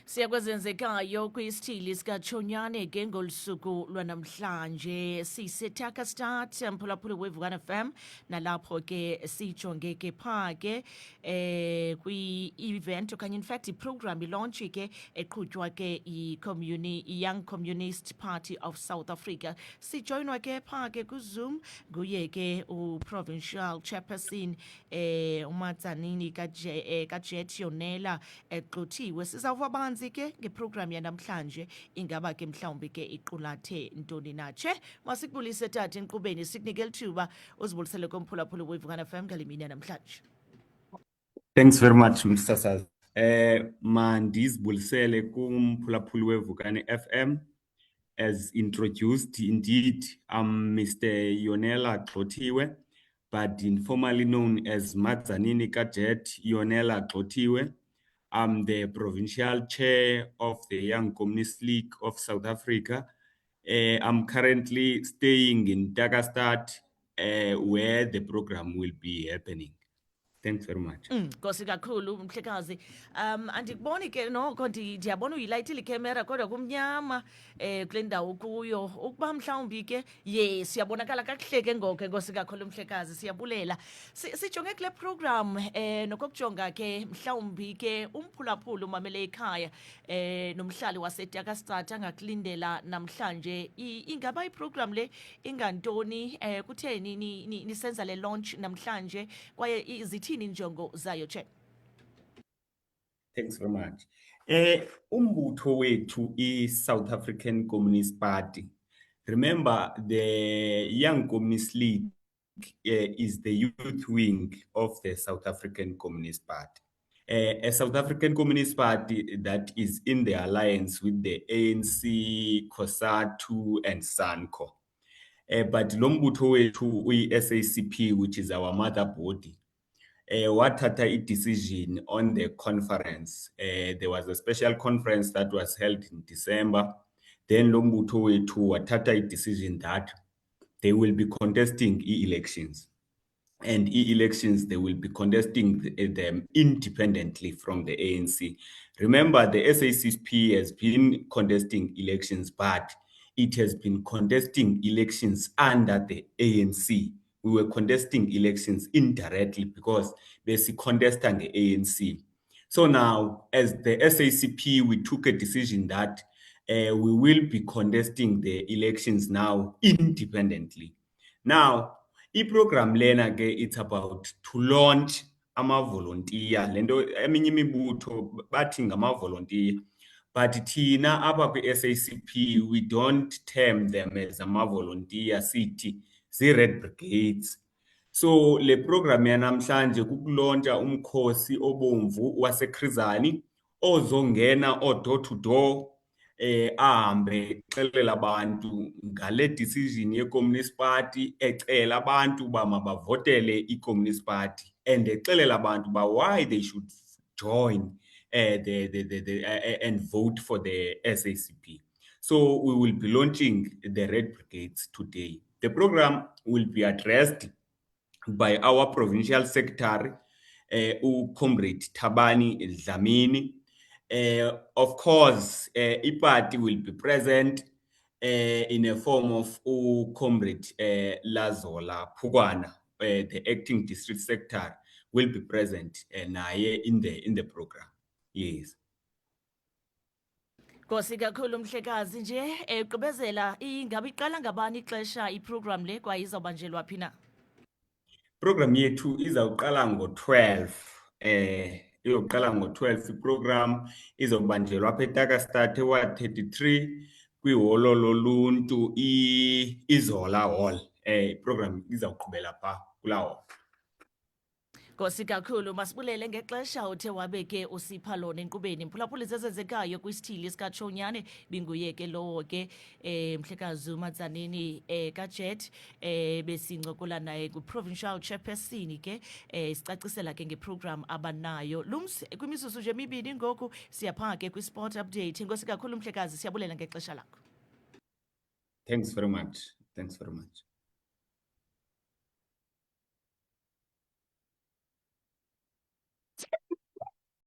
Siyakwezenzekayo kwisithili sikaChonyane ke ngolusuku lwanamhlanje sisetaka start mphulaphula weVukana FM nalapho ke sijonge ke phake kwi-event okanye in fact iprogram ilaunch ke eqhutywa ke Young Communist Party of South Africa. Sijoinwa ke phake kuZoom nguye ke uprovincial chairperson uMatsanini kaJet Yonela exuthiwe. Sizawuva banzi ke ngeprogram yanamhlanje ingaba ke mhlawumbi ke iqulathe ntoni na. Masikubulise tata enkqubeni sikunike lithuba uzibulisele komphulaphula weVukana FM ngale mini yanamhlanje. Thanks very much, Mr. Saz. Mandizibulisele kumphulaphula weVukana FM. As introduced, indeed, I'm Mr. Yonela Xothiwe, but informally known as Matsanini kaJet Yonela Xothiwe. I'm the provincial chair of the Young Communist League of South Africa. I'm currently staying in Takastad, where the program will be happening. Thanks very much. Nkosi kakhulu mhlekazi. Andikuboni ke noko ndiyabona uyilayithile ikemera kodwa kumnyama kule ndawo kuyo. Ukuba mhlawumbi ke siyabonakala kakuhle ke ngoku nkosi kakhulu mhlekazi siyabulela. Sijonge kule program nokokujonga ke mhlawumbi ke umphulaphula umamele ekhaya nomhlali waseTakastad angakulindela namhlanje. Ingaba iprogram le ingantoni kutheni nisenza le launch namhlanje kwaye zithini injongo zayo Chair? Thanks very much. Umbutho wethu i-South African Communist Party. Remember, the Young Communist League is the youth wing of the South African Communist Party. A South African Communist Party that is in the alliance with the ANC, COSATU, and SANCO. But lombutho wethu uyi-SACP, which is our mother body. Wathatha a decision on the conference. There was a special conference that was held in December. Then lombutho wethu wathatha a decision that they will be contesting elections. And elections, they will be contesting them independently from the ANC. Remember, the SACP has been contesting elections, but it has been contesting elections under the ANC. We were contesting elections indirectly because basically contesting the ANC. So now, as the SACP, we took a decision that we will be contesting the elections now independently. Now, program lena ke it's about to launch ama-volunteer. Lento eminye imibutho bathi ngama-volunteer. But thina apha kwi-SACP, we don't term them as ama-volunteer, sithi zii-Red Brigades. So le program yanamhlanje kukulontsha umkhosi obomvu waseKrizani ozongena door to door ahambe exelela abantu ngale decision ye-Communist Party, ecela abantu uba mabavotele i-Communist Party and exelela abantu uba why they should join and vote for the SACP. So we will be launching the Red Brigades today. The program will be addressed by our provincial secretary, Comrade Thabani Dlamini. Of course, IPATI will be present in a form of Comrade Lazola Pugwana, the acting district secretary, will be present in the program. Yes. Nkosi kakhulu mhlekazi nje gqibezela ingaba iqala ngabani ixesha iprogram le kwaye izawubanjelwa phi na? Program yethu izawuqala ngo-12 iyoqala ngo-12 iprogram izobanjelwa apha eTakastad eWard 33 kwiholo loluntu iZola Hall. Iprogram izawuqhubela pha kulaa hall. Nkosi kakhulu masibulele ngexesha uthe wabe ke usipha lona enkqubeni mphulaphula zezenzekayo kwisithili sikaChonyane binguye ke lowo ke mhlekazi uMatsanini kaJet besincokola naye ku-provincial chairperson ke sicacisela ke ngeprogram abanayo lums kwimizuzu nje emibini ngoku siyapha ke kwi-sport update. Nkosi kakhulu mhlekazi siyabulela ngexesha lakho. Thanks very much.